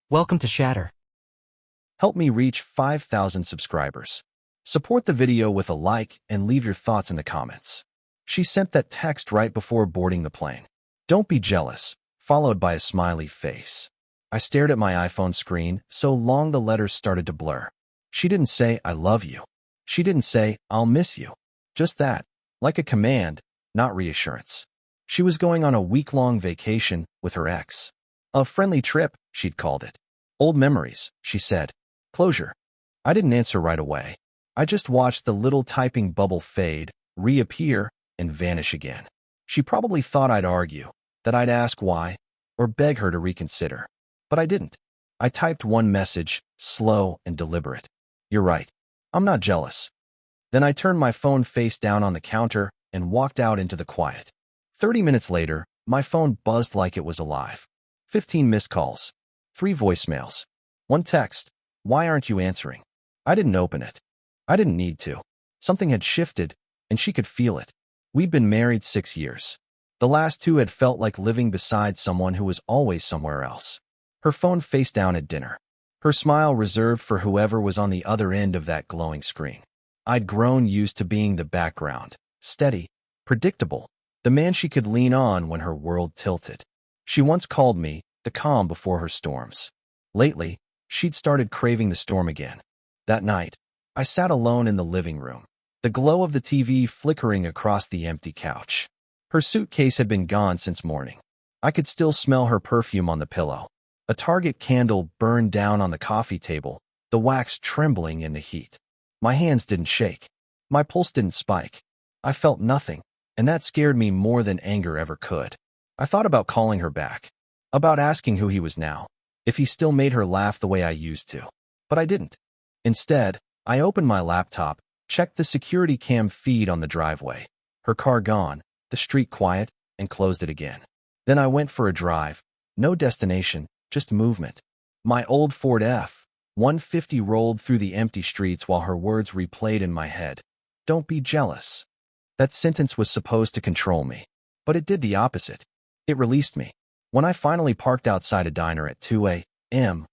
Welcome to Shatter. Help me reach 5,000 subscribers. Support the video with a like and leave your thoughts in the comments. She sent that text right before boarding the plane. Don't be jealous, followed by a smiley face. I stared at my iPhone screen so long the letters started to blur. She didn't say, "I love you." She didn't say, "I'll miss you." Just that, like a command, not reassurance. She was going on a week-long vacation with her ex. A friendly trip, she'd called it. Old memories, she said. Closure. I didn't answer right away. I just watched the little typing bubble fade, reappear, and vanish again. She probably thought I'd argue, that I'd ask why, or beg her to reconsider. But I didn't. I typed one message, slow and deliberate. "You're right. I'm not jealous." Then I turned my phone face down on the counter and walked out into the quiet. 30 minutes later, my phone buzzed like it was alive. 15 missed calls. 3 voicemails. 1 text. "Why aren't you answering?" I didn't open it. I didn't need to. Something had shifted, and she could feel it. We'd been married 6 years. The last 2 had felt like living beside someone who was always somewhere else. Her phone face down at dinner. Her smile reserved for whoever was on the other end of that glowing screen. I'd grown used to being the background, steady, predictable, the man she could lean on when her world tilted. She once called me the calm before her storms. Lately, she'd started craving the storm again. That night, I sat alone in the living room, the glow of the TV flickering across the empty couch. Her suitcase had been gone since morning. I could still smell her perfume on the pillow. A Target candle burned down on the coffee table, the wax trembling in the heat. My hands didn't shake. My pulse didn't spike. I felt nothing, and that scared me more than anger ever could. I thought about calling her back, about asking who he was now, if he still made her laugh the way I used to. But I didn't. Instead, I opened my laptop, checked the security cam feed on the driveway, her car gone, the street quiet, and closed it again. Then I went for a drive. No destination, just movement. My old Ford F-150 rolled through the empty streets while her words replayed in my head. Don't be jealous. That sentence was supposed to control me, but it did the opposite. It released me. When I finally parked outside a diner at 2 a.m.,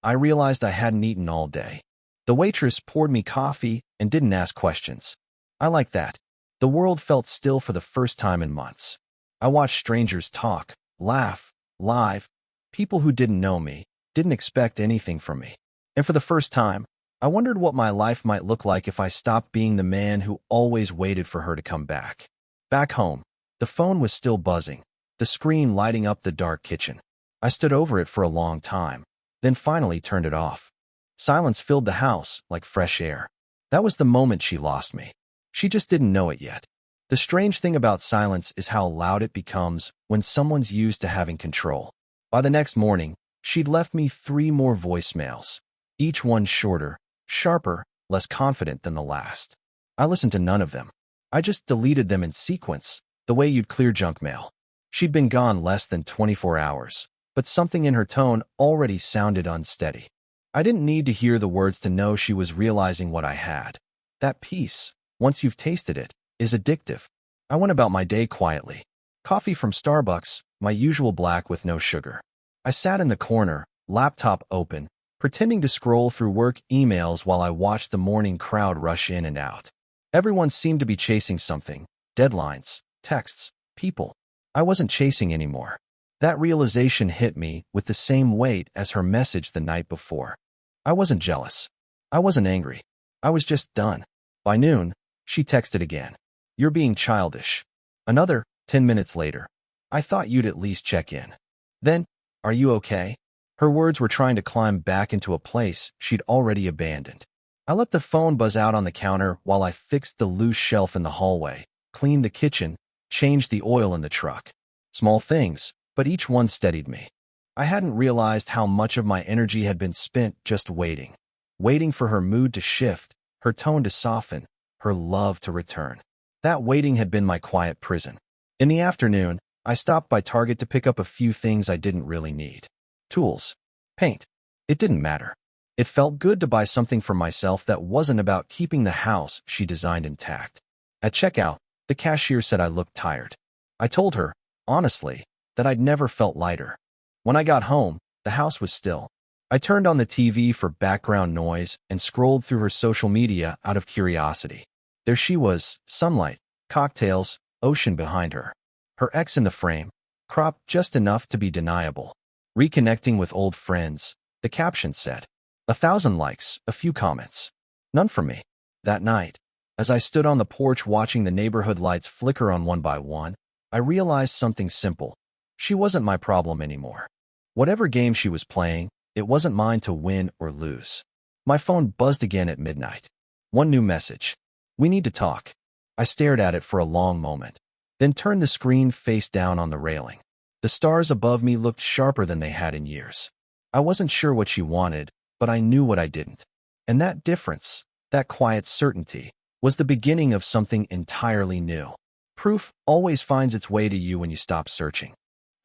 I realized I hadn't eaten all day. The waitress poured me coffee and didn't ask questions. I liked that. The world felt still for the first time in months. I watched strangers talk, laugh, live. People who didn't know me, didn't expect anything from me. And for the first time, I wondered what my life might look like if I stopped being the man who always waited for her to come back. Back home, the phone was still buzzing, the screen lighting up the dark kitchen. I stood over it for a long time, then finally turned it off. Silence filled the house like fresh air. That was the moment she lost me. She just didn't know it yet. The strange thing about silence is how loud it becomes when someone's used to having control. By the next morning, she'd left me 3 more voicemails, each one shorter, sharper, less confident than the last. I listened to none of them. I just deleted them in sequence, the way you'd clear junk mail. She'd been gone less than 24 hours, but something in her tone already sounded unsteady. I didn't need to hear the words to know she was realizing what I had. That peace, once you've tasted it, is addictive. I went about my day quietly. Coffee from Starbucks, my usual black with no sugar. I sat in the corner, laptop open, pretending to scroll through work emails while I watched the morning crowd rush in and out. Everyone seemed to be chasing something. Deadlines, texts, people. I wasn't chasing anymore. That realization hit me with the same weight as her message the night before. I wasn't jealous. I wasn't angry. I was just done. By noon, she texted again. "You're being childish." Another, 10 minutes later. "I thought you'd at least check in." Then, "Are you okay?" Her words were trying to climb back into a place she'd already abandoned. I let the phone buzz out on the counter while I fixed the loose shelf in the hallway, cleaned the kitchen, changed the oil in the truck. Small things, but each one steadied me. I hadn't realized how much of my energy had been spent just waiting. Waiting for her mood to shift, her tone to soften, her love to return. That waiting had been my quiet prison. In the afternoon, I stopped by Target to pick up a few things I didn't really need. Tools. Paint. It didn't matter. It felt good to buy something for myself that wasn't about keeping the house she designed intact. At checkout, the cashier said I looked tired. I told her, honestly, that I'd never felt lighter. When I got home, the house was still. I turned on the TV for background noise and scrolled through her social media out of curiosity. There she was, sunlight, cocktails, ocean behind her. Her ex in the frame, cropped just enough to be deniable. Reconnecting with old friends, the caption said. 1,000 likes, a few comments. None from me. That night, as I stood on the porch watching the neighborhood lights flicker on one by one, I realized something simple. She wasn't my problem anymore. Whatever game she was playing, it wasn't mine to win or lose. My phone buzzed again at midnight. One new message. We need to talk. I stared at it for a long moment, then turned the screen face down on the railing. The stars above me looked sharper than they had in years. I wasn't sure what she wanted, but I knew what I didn't. And that difference, that quiet certainty, was the beginning of something entirely new. Proof always finds its way to you when you stop searching.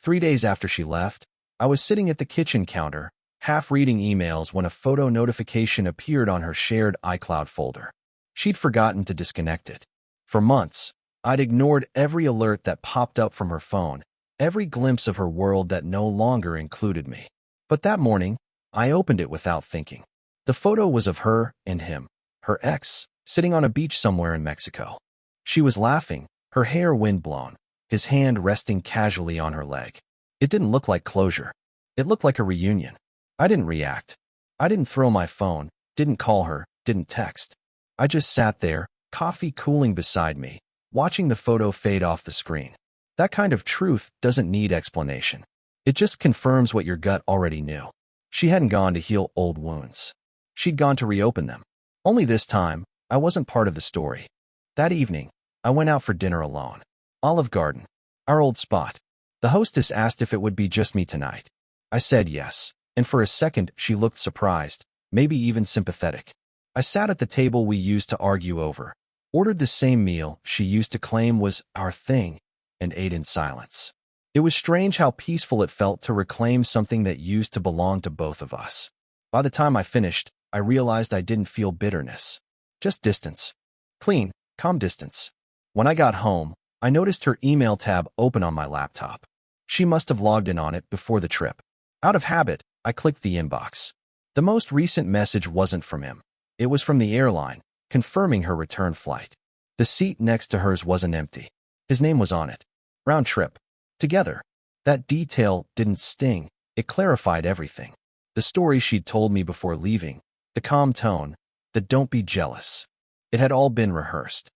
3 days after she left, I was sitting at the kitchen counter, half reading emails when a photo notification appeared on her shared iCloud folder. She'd forgotten to disconnect it. For months, I'd ignored every alert that popped up from her phone, every glimpse of her world that no longer included me. But that morning, I opened it without thinking. The photo was of her and him, her ex, sitting on a beach somewhere in Mexico. She was laughing, her hair windblown, his hand resting casually on her leg. It didn't look like closure. It looked like a reunion. I didn't react. I didn't throw my phone, didn't call her, didn't text. I just sat there, coffee cooling beside me, watching the photo fade off the screen. That kind of truth doesn't need explanation. It just confirms what your gut already knew. She hadn't gone to heal old wounds. She'd gone to reopen them. Only this time, I wasn't part of the story. That evening, I went out for dinner alone. Olive Garden, our old spot. The hostess asked if it would be just me tonight. I said yes, and for a second she looked surprised, maybe even sympathetic. I sat at the table we used to argue over, ordered the same meal she used to claim was our thing, and ate in silence. It was strange how peaceful it felt to reclaim something that used to belong to both of us. By the time I finished, I realized I didn't feel bitterness. Just distance. Clean, calm distance. When I got home, I noticed her email tab open on my laptop. She must have logged in on it before the trip. Out of habit, I clicked the inbox. The most recent message wasn't from him. It was from the airline, confirming her return flight. The seat next to hers wasn't empty. His name was on it. Round trip. Together. That detail didn't sting. It clarified everything. The story she'd told me before leaving, the calm tone, the don't be jealous. It had all been rehearsed.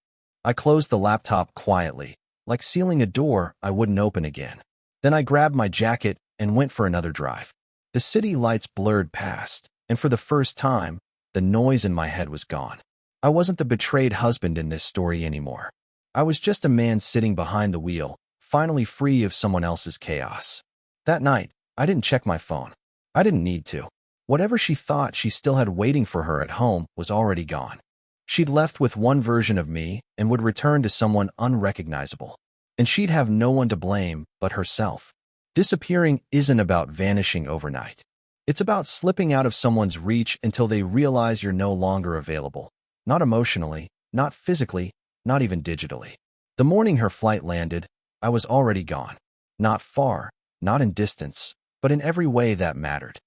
I closed the laptop quietly, like sealing a door I wouldn't open again. Then I grabbed my jacket and went for another drive. The city lights blurred past, and for the first time, the noise in my head was gone. I wasn't the betrayed husband in this story anymore. I was just a man sitting behind the wheel, finally free of someone else's chaos. That night, I didn't check my phone. I didn't need to. Whatever she thought she still had waiting for her at home was already gone. She'd left with one version of me and would return to someone unrecognizable. And she'd have no one to blame but herself. Disappearing isn't about vanishing overnight. It's about slipping out of someone's reach until they realize you're no longer available. Not emotionally, not physically, not even digitally. The morning her flight landed, I was already gone. Not far, not in distance, but in every way that mattered.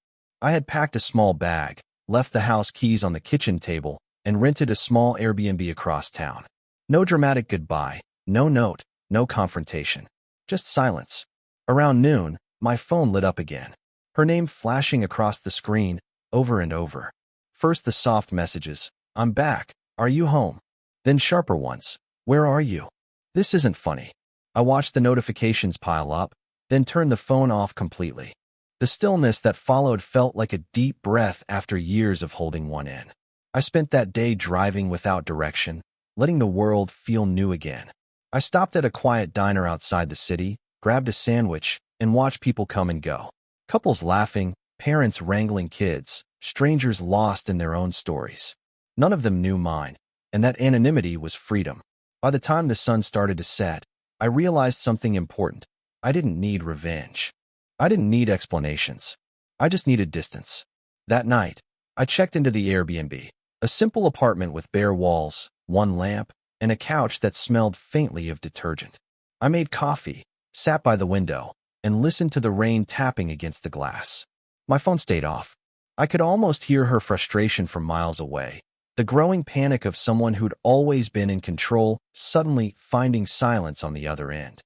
I had packed a small bag, left the house keys on the kitchen table, and rented a small Airbnb across town. No dramatic goodbye, no note, no confrontation. Just silence. Around noon, my phone lit up again. Her name flashing across the screen, over and over. First the soft messages, I'm back, are you home? Then sharper ones, where are you? This isn't funny. I watched the notifications pile up, then turned the phone off completely. The stillness that followed felt like a deep breath after years of holding one in. I spent that day driving without direction, letting the world feel new again. I stopped at a quiet diner outside the city, grabbed a sandwich, and watched people come and go. Couples laughing, parents wrangling kids, strangers lost in their own stories. None of them knew mine, and that anonymity was freedom. By the time the sun started to set, I realized something important. I didn't need revenge. I didn't need explanations. I just needed distance. That night, I checked into the Airbnb, a simple apartment with bare walls, one lamp, and a couch that smelled faintly of detergent. I made coffee, sat by the window, and listened to the rain tapping against the glass. My phone stayed off. I could almost hear her frustration from miles away, the growing panic of someone who'd always been in control, suddenly finding silence on the other end.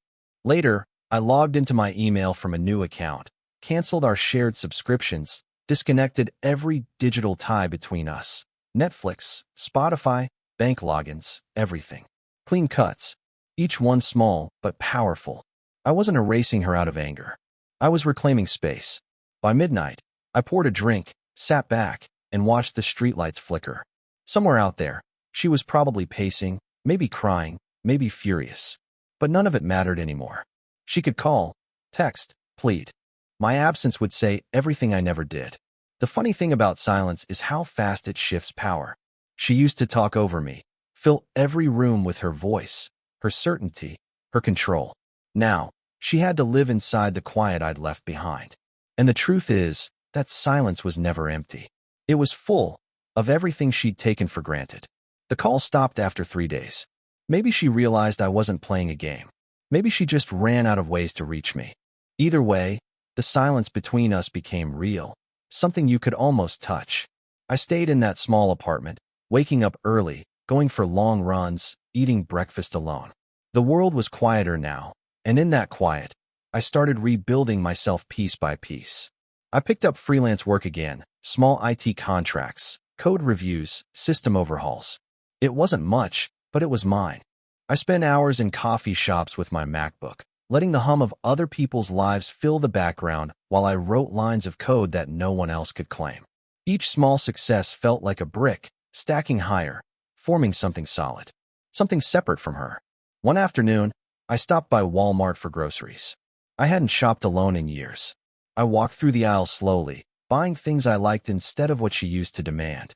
Later, I logged into my email from a new account, canceled our shared subscriptions, disconnected every digital tie between us. Netflix, Spotify, bank logins, everything. Clean cuts, each one small but powerful. I wasn't erasing her out of anger. I was reclaiming space. By midnight, I poured a drink, sat back, and watched the streetlights flicker. Somewhere out there, she was probably pacing, maybe crying, maybe furious. But none of it mattered anymore. She could call, text, plead. My absence would say everything I never did. The funny thing about silence is how fast it shifts power. She used to talk over me, fill every room with her voice, her certainty, her control. Now, she had to live inside the quiet I'd left behind. And the truth is, that silence was never empty. It was full of everything she'd taken for granted. The call stopped after 3 days. Maybe she realized I wasn't playing a game. Maybe she just ran out of ways to reach me. Either way, the silence between us became real, something you could almost touch. I stayed in that small apartment, waking up early, going for long runs, eating breakfast alone. The world was quieter now, and in that quiet, I started rebuilding myself piece by piece. I picked up freelance work again, small IT contracts, code reviews, system overhauls. It wasn't much, but it was mine. I spent hours in coffee shops with my MacBook, letting the hum of other people's lives fill the background while I wrote lines of code that no one else could claim. Each small success felt like a brick, stacking higher, forming something solid, something separate from her. One afternoon, I stopped by Walmart for groceries. I hadn't shopped alone in years. I walked through the aisle slowly, buying things I liked instead of what she used to demand.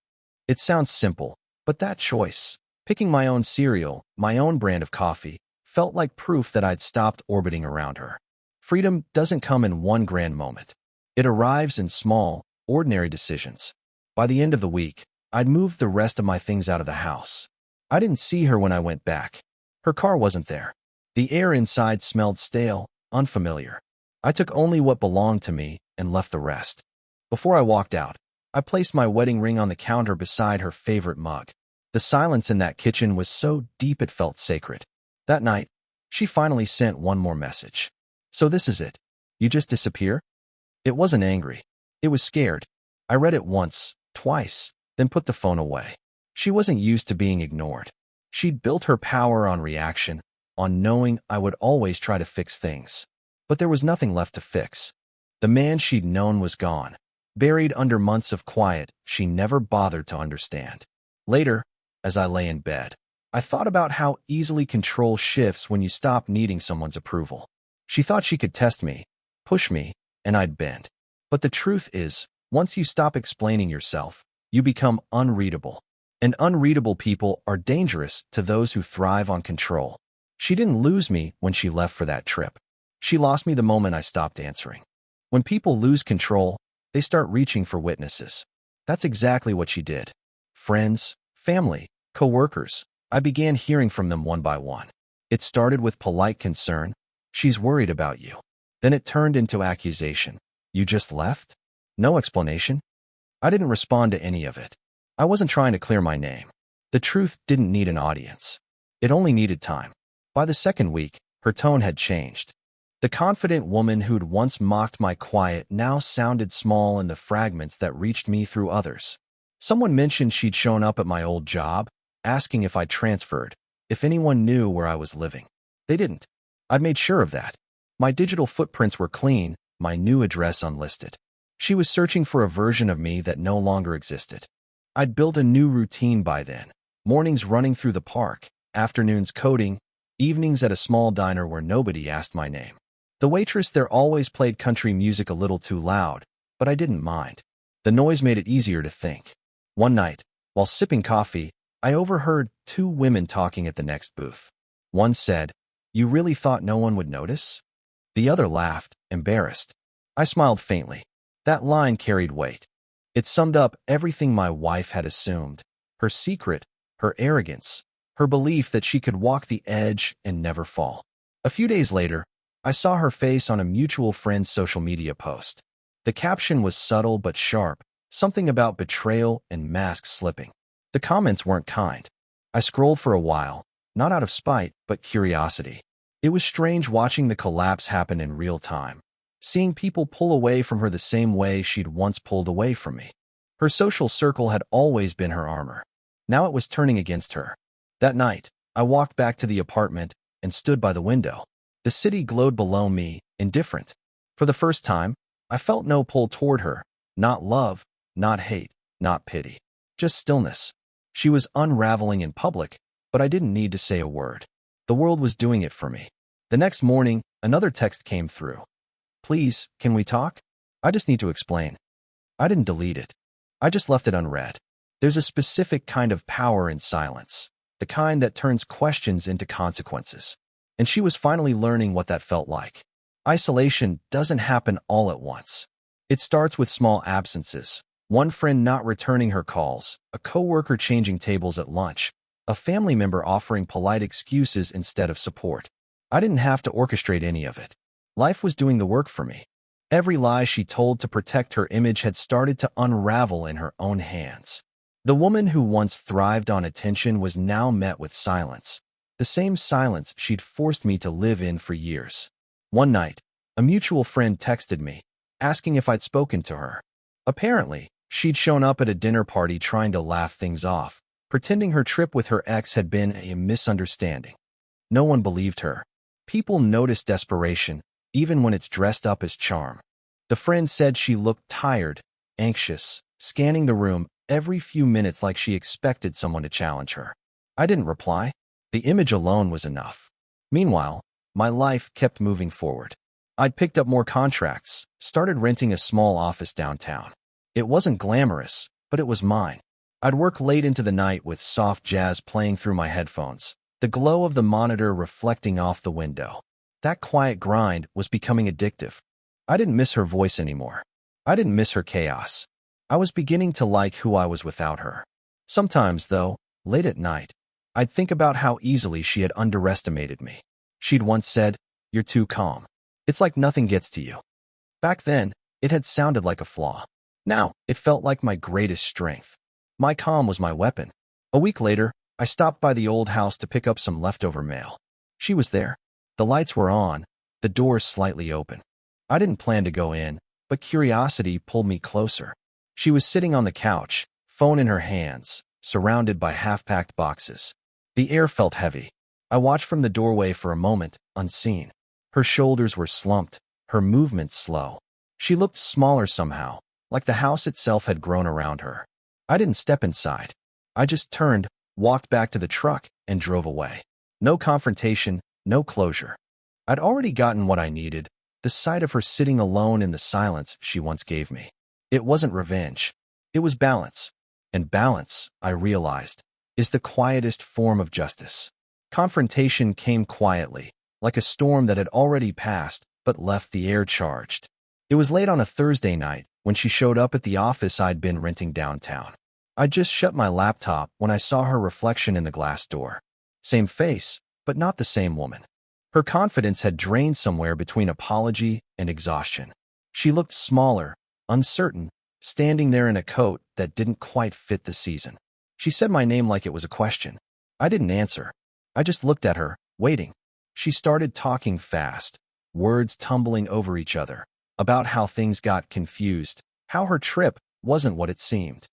It sounds simple, but that choice, picking my own cereal, my own brand of coffee, felt like proof that I'd stopped orbiting around her. Freedom doesn't come in one grand moment. It arrives in small, ordinary decisions. By the end of the week, I'd moved the rest of my things out of the house. I didn't see her when I went back. Her car wasn't there. The air inside smelled stale, unfamiliar. I took only what belonged to me and left the rest. Before I walked out, I placed my wedding ring on the counter beside her favorite mug. The silence in that kitchen was so deep it felt sacred. That night, she finally sent one more message. So this is it. You just disappear? It wasn't angry. It was scared. I read it once, twice, then put the phone away. She wasn't used to being ignored. She'd built her power on reaction, on knowing I would always try to fix things. But there was nothing left to fix. The man she'd known was gone, buried under months of quiet she never bothered to understand. Later, as I lay in bed, I thought about how easily control shifts when you stop needing someone's approval. She thought she could test me, push me, and I'd bend. But the truth is, once you stop explaining yourself, you become unreadable. And unreadable people are dangerous to those who thrive on control. She didn't lose me when she left for that trip. She lost me the moment I stopped answering. When people lose control, they start reaching for witnesses. That's exactly what she did. Friends, family, co-workers. I began hearing from them one by one. It started with polite concern. She's worried about you. Then it turned into accusation. You just left? No explanation? I didn't respond to any of it. I wasn't trying to clear my name. The truth didn't need an audience. It only needed time. By the second week, her tone had changed. The confident woman who'd once mocked my quiet now sounded small in the fragments that reached me through others. Someone mentioned she'd shown up at my old job, asking if I'd transferred, if anyone knew where I was living. They didn't. I'd made sure of that. My digital footprints were clean, my new address unlisted. She was searching for a version of me that no longer existed. I'd built a new routine by then. Mornings running through the park, afternoons coding, evenings at a small diner where nobody asked my name. The waitress there always played country music a little too loud, but I didn't mind. The noise made it easier to think. One night, while sipping coffee, I overheard two women talking at the next booth. One said, "You really thought no one would notice?" The other laughed, embarrassed. I smiled faintly. That line carried weight. It summed up everything my wife had assumed. Her secret, her arrogance, her belief that she could walk the edge and never fall. A few days later, I saw her face on a mutual friend's social media post. The caption was subtle but sharp, Something about betrayal and mask slipping. The comments weren't kind. I scrolled for a while, not out of spite, but curiosity. It was strange watching the collapse happen in real time, seeing people pull away from her the same way she'd once pulled away from me. Her social circle had always been her armor. Now it was turning against her. That night, I walked back to the apartment and stood by the window. The city glowed below me, indifferent. For the first time, I felt no pull toward her, not love, not hate, not pity. Just stillness. She was unraveling in public, but I didn't need to say a word. The world was doing it for me. The next morning, another text came through. Please, can we talk? I just need to explain. I didn't delete it. I just left it unread. There's a specific kind of power in silence, the kind that turns questions into consequences. And she was finally learning what that felt like. Isolation doesn't happen all at once. It starts with small absences. One friend not returning her calls, a coworker changing tables at lunch, a family member offering polite excuses instead of support. I didn't have to orchestrate any of it. Life was doing the work for me. Every lie she told to protect her image had started to unravel in her own hands. The woman who once thrived on attention was now met with silence, the same silence she'd forced me to live in for years. One night, a mutual friend texted me, asking if I'd spoken to her. Apparently, she'd shown up at a dinner party trying to laugh things off, pretending her trip with her ex had been a misunderstanding. No one believed her. People notice desperation, even when it's dressed up as charm. The friend said she looked tired, anxious, scanning the room every few minutes like she expected someone to challenge her. I didn't reply. The image alone was enough. Meanwhile, my life kept moving forward. I'd picked up more contracts, started renting a small office downtown. It wasn't glamorous, but it was mine. I'd work late into the night with soft jazz playing through my headphones, the glow of the monitor reflecting off the window. That quiet grind was becoming addictive. I didn't miss her voice anymore. I didn't miss her chaos. I was beginning to like who I was without her. Sometimes, though, late at night, I'd think about how easily she had underestimated me. She'd once said, "You're too calm. It's like nothing gets to you." Back then, it had sounded like a flaw. Now, it felt like my greatest strength. My calm was my weapon. A week later, I stopped by the old house to pick up some leftover mail. She was there. The lights were on, the door slightly open. I didn't plan to go in, but curiosity pulled me closer. She was sitting on the couch, phone in her hands, surrounded by half-packed boxes. The air felt heavy. I watched from the doorway for a moment, unseen. Her shoulders were slumped, her movements slow. She looked smaller somehow, like the house itself had grown around her. I didn't step inside. I just turned, walked back to the truck, and drove away. No confrontation, no closure. I'd already gotten what I needed, the sight of her sitting alone in the silence she once gave me. It wasn't revenge. It was balance. And balance, I realized, is the quietest form of justice. Confrontation came quietly, like a storm that had already passed but left the air charged. It was late on a Thursday night when she showed up at the office I'd been renting downtown. I just shut my laptop when I saw her reflection in the glass door. Same face, but not the same woman. Her confidence had drained somewhere between apology and exhaustion. She looked smaller, uncertain, standing there in a coat that didn't quite fit the season. She said my name like it was a question. I didn't answer. I just looked at her, waiting. She started talking fast, words tumbling over each other, about how things got confused, how her trip wasn't what it seemed.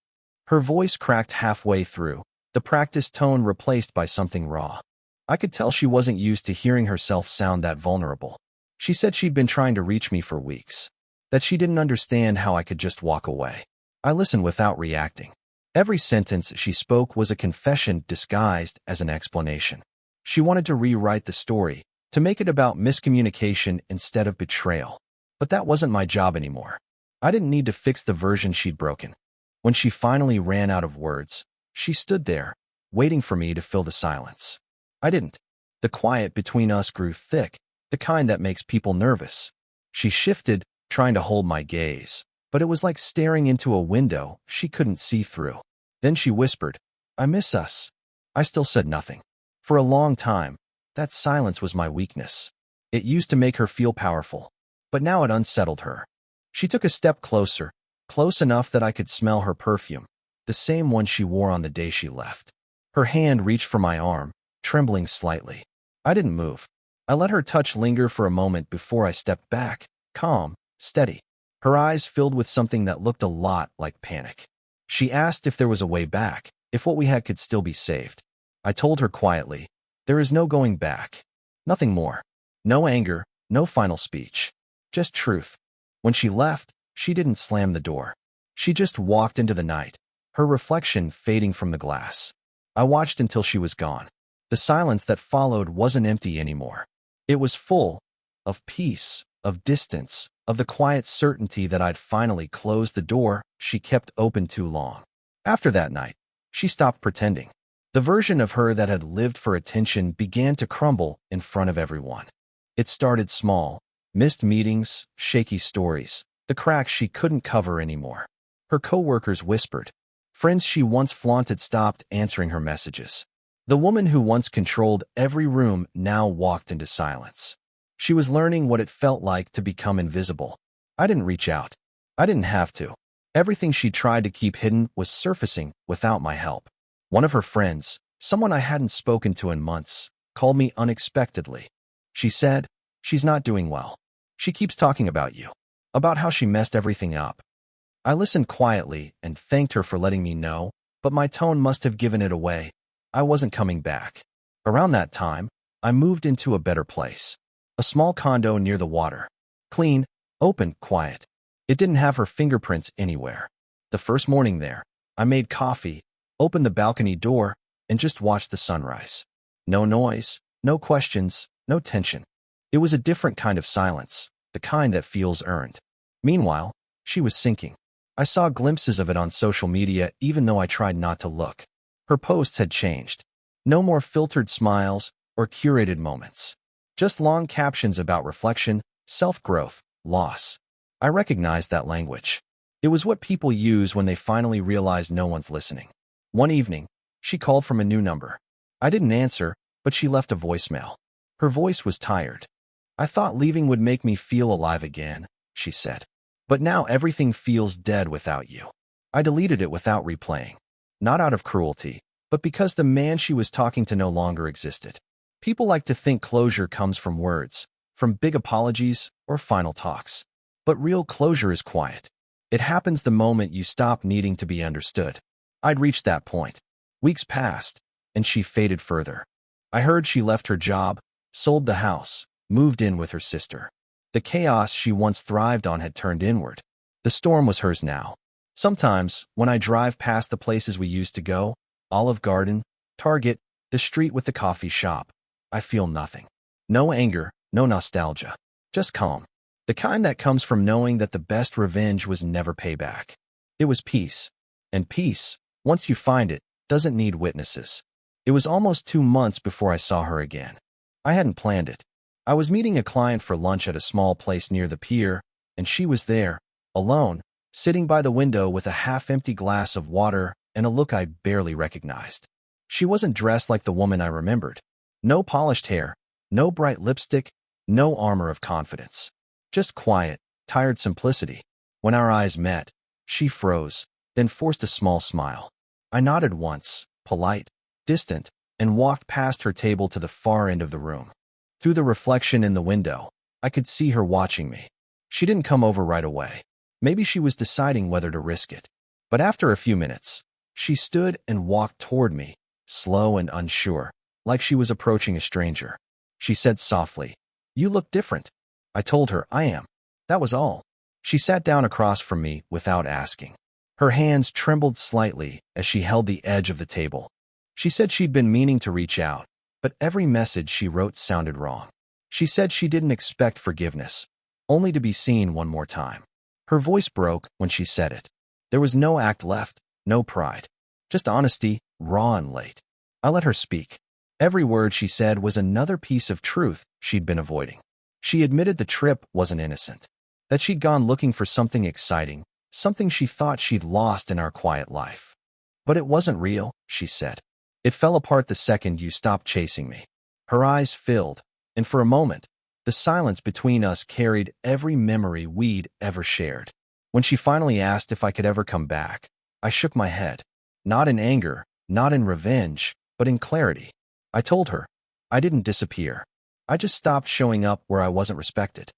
Her voice cracked halfway through, the practiced tone replaced by something raw. I could tell she wasn't used to hearing herself sound that vulnerable. She said she'd been trying to reach me for weeks, that she didn't understand how I could just walk away. I listened without reacting. Every sentence she spoke was a confession disguised as an explanation. She wanted to rewrite the story, to make it about miscommunication instead of betrayal. But that wasn't my job anymore. I didn't need to fix the version she'd broken. When she finally ran out of words, she stood there, waiting for me to fill the silence. I didn't. The quiet between us grew thick, the kind that makes people nervous. She shifted, trying to hold my gaze, but it was like staring into a window she couldn't see through. Then she whispered, "I miss us." I still said nothing. For a long time, that silence was my weakness. It used to make her feel powerful, but now it unsettled her. She took a step closer, close enough that I could smell her perfume, the same one she wore on the day she left. Her hand reached for my arm, trembling slightly. I didn't move. I let her touch linger for a moment before I stepped back, calm, steady. Her eyes filled with something that looked a lot like panic. She asked if there was a way back, if what we had could still be saved. I told her quietly, "There is no going back. Nothing more. No anger, no final speech. Just truth." When she left, she didn't slam the door. She just walked into the night, her reflection fading from the glass. I watched until she was gone. The silence that followed wasn't empty anymore. It was full of peace, of distance, of the quiet certainty that I'd finally closed the door she kept open too long. After that night, she stopped pretending. The version of her that had lived for attention began to crumble in front of everyone. It started small, missed meetings, shaky stories, the cracks she couldn't cover anymore. Her coworkers whispered. Friends she once flaunted stopped answering her messages. The woman who once controlled every room now walked into silence. She was learning what it felt like to become invisible. I didn't reach out. I didn't have to. Everything she tried to keep hidden was surfacing without my help. One of her friends, someone I hadn't spoken to in months, called me unexpectedly. She said, "She's not doing well. She keeps talking about you, about how she messed everything up." I listened quietly and thanked her for letting me know, but my tone must have given it away. I wasn't coming back. Around that time, I moved into a better place. A small condo near the water. Clean, open, quiet. It didn't have her fingerprints anywhere. The first morning there, I made coffee, opened the balcony door, and just watched the sunrise. No noise, no questions, no tension. It was a different kind of silence, the kind that feels earned. Meanwhile, she was sinking. I saw glimpses of it on social media even though I tried not to look. Her posts had changed. No more filtered smiles or curated moments. Just long captions about reflection, self-growth, loss. I recognized that language. It was what people use when they finally realize no one's listening. One evening, she called from a new number. I didn't answer, but she left a voicemail. Her voice was tired. "I thought leaving would make me feel alive again," she said. "But now everything feels dead without you." I deleted it without replaying. Not out of cruelty, but because the man she was talking to no longer existed. People like to think closure comes from words, from big apologies or final talks. But real closure is quiet. It happens the moment you stop needing to be understood. I'd reached that point. Weeks passed, and she faded further. I heard she left her job, sold the house, moved in with her sister. The chaos she once thrived on had turned inward. The storm was hers now. Sometimes, when I drive past the places we used to go, Olive Garden, Target, the street with the coffee shop, I feel nothing. No anger, no nostalgia. Just calm. The kind that comes from knowing that the best revenge was never payback. It was peace. And peace, once you find it, doesn't need witnesses. It was almost 2 months before I saw her again. I hadn't planned it. I was meeting a client for lunch at a small place near the pier, and she was there, alone, sitting by the window with a half-empty glass of water and a look I barely recognized. She wasn't dressed like the woman I remembered. No polished hair, no bright lipstick, no armor of confidence. Just quiet, tired simplicity. When our eyes met, she froze, then forced a small smile. I nodded once, polite, distant, and walked past her table to the far end of the room. Through the reflection in the window, I could see her watching me. She didn't come over right away. Maybe she was deciding whether to risk it. But after a few minutes, she stood and walked toward me, slow and unsure, like she was approaching a stranger. She said softly, "You look different." I told her, "I am." That was all. She sat down across from me without asking. Her hands trembled slightly as she held the edge of the table. She said she'd been meaning to reach out, but every message she wrote sounded wrong. She said she didn't expect forgiveness, only to be seen one more time. Her voice broke when she said it. There was no act left, no pride. Just honesty, raw and late. I let her speak. Every word she said was another piece of truth she'd been avoiding. She admitted the trip wasn't innocent, that she'd gone looking for something exciting, something she thought she'd lost in our quiet life. But it wasn't real, she said. It fell apart the second you stopped chasing me. Her eyes filled, and for a moment, the silence between us carried every memory we'd ever shared. When she finally asked if I could ever come back, I shook my head. Not in anger, not in revenge, but in clarity. I told her, I didn't disappear. I just stopped showing up where I wasn't respected.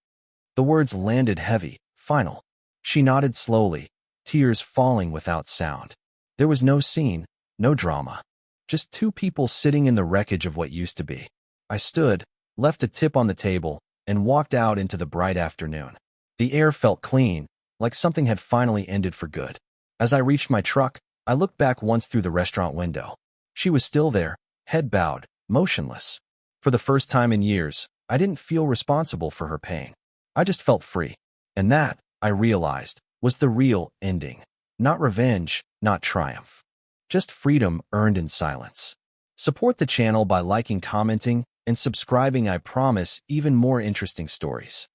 The words landed heavy, final. She nodded slowly, tears falling without sound. There was no scene, no drama. Just two people sitting in the wreckage of what used to be. I stood, left a tip on the table, and walked out into the bright afternoon. The air felt clean, like something had finally ended for good. As I reached my truck, I looked back once through the restaurant window. She was still there, head bowed, motionless. For the first time in years, I didn't feel responsible for her pain. I just felt free. And that, I realized, was the real ending. Not revenge, not triumph. Just freedom earned in silence. Support the channel by liking, commenting, and subscribing. I promise even more interesting stories.